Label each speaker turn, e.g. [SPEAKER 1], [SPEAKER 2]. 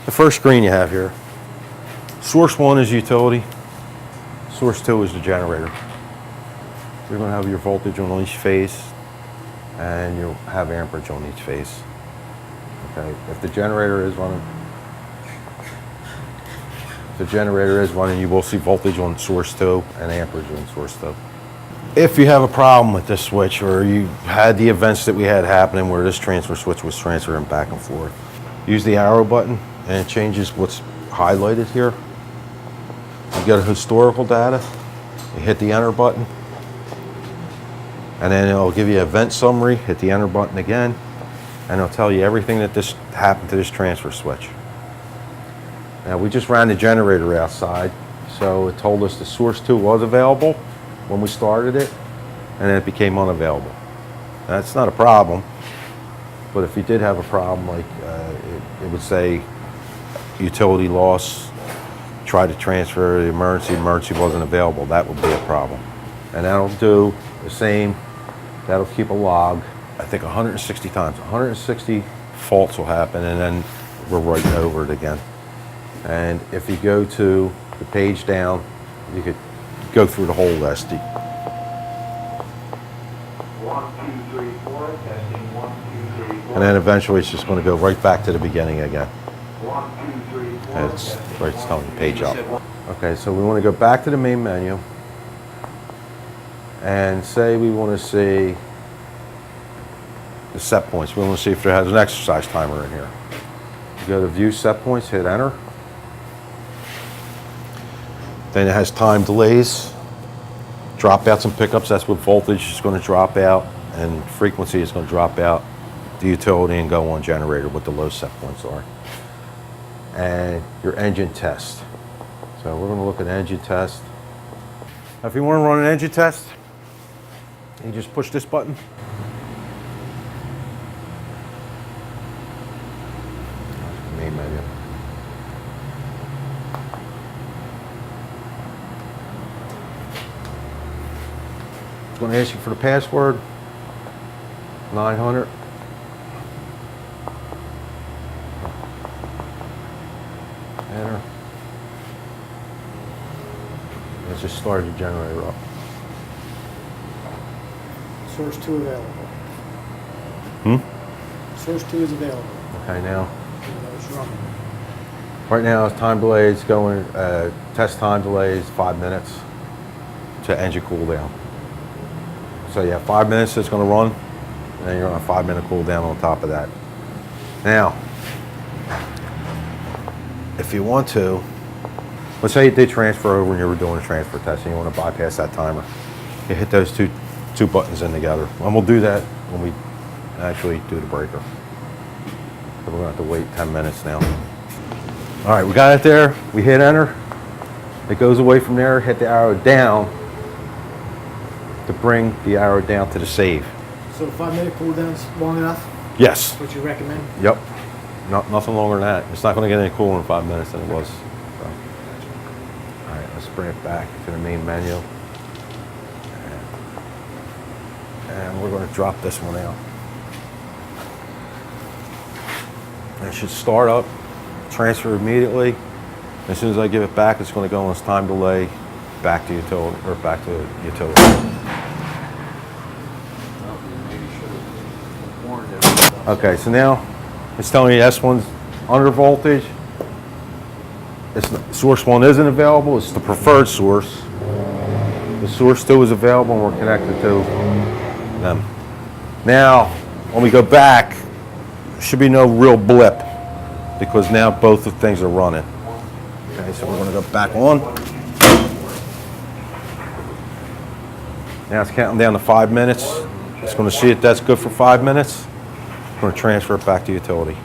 [SPEAKER 1] The first screen you have here, source 1 is utility, source 2 is the generator. You're going to have your voltage on each phase, and you'll have amperage on each phase. Okay, if the generator is running, you will see voltage on source 2 and amperage on source 2. If you have a problem with this switch, or you had the events that we had happening where this transfer switch was transferring back and forth, use the arrow button and it changes what's highlighted here. You go to historical data, you hit the enter button, and then it'll give you an event summary. Hit the enter button again, and it'll tell you everything that this happened to this transfer switch. Now, we just ran the generator outside, so it told us the source 2 was available when we started it, and then it became unavailable. That's not a problem, but if you did have a problem, like it would say utility loss, try to transfer the emergency wasn't available, that would be a problem. And that'll do the same, that'll keep a log, I think 160 times. 160 faults will happen, and then we're writing over it again. And if you go to the page down, you could go through the whole list.
[SPEAKER 2] 1, 2, 3, 4, testing 1, 2, 3, 4.
[SPEAKER 1] And then eventually it's just going to go right back to the beginning again.
[SPEAKER 2] 1, 2, 3, 4.
[SPEAKER 1] And it's right, it's telling the page up. Okay, so we want to go back to the main menu and say we want to see the set points. We want to see if there has an exercise timer in here. You go to view set points, hit enter. Then it has time delays, dropouts and pickups. That's what voltage is going to drop out, and frequency is going to drop out the utility and go on generator, what the low set points are. And your engine test. So we're going to look at engine test. Now, if you want to run an engine test, you just push this button. That's the main menu. It's going to ask you for the password, 900. Enter. Let's just start the generator up.
[SPEAKER 3] Source 2 available. Source 2 is available.
[SPEAKER 1] Okay, now.
[SPEAKER 3] It's running.
[SPEAKER 1] Right now, it's time delays going, test time delays, 5 minutes to engine cool down. So you have 5 minutes it's going to run, and then you're on a 5-minute cool down on top of that. Now, if you want to, let's say you did transfer over and you were doing a transfer test and you want to bypass that timer. You hit those two buttons in together. And we'll do that when we actually do the breaker. So we're going to have to wait 10 minutes now. All right, we got it there. We hit enter. It goes away from there. Hit the arrow down to bring the arrow down to the save.
[SPEAKER 3] So 5-minute cooldown's long enough?
[SPEAKER 1] Yes.
[SPEAKER 3] What you recommend?
[SPEAKER 1] Yep. Nothing longer than that. It's not going to get any cooler in 5 minutes than it was. So. All right, let's bring it back to the main menu. And we're going to drop this one out. And it should start up, transfer immediately. As soon as I give it back, it's going to go on its time delay back to utility, or back to utility. Okay, so now it's telling me S1's under voltage. Source 1 isn't available. It's the preferred source. The source 2 is available, and we're connected to them. Now, when we go back, there should be no real blip because now both of things are running. Okay, so we're going to go back on. Now it's counting down to 5 minutes. It's going to see if that's good for 5 minutes. We're going to transfer it back to utility.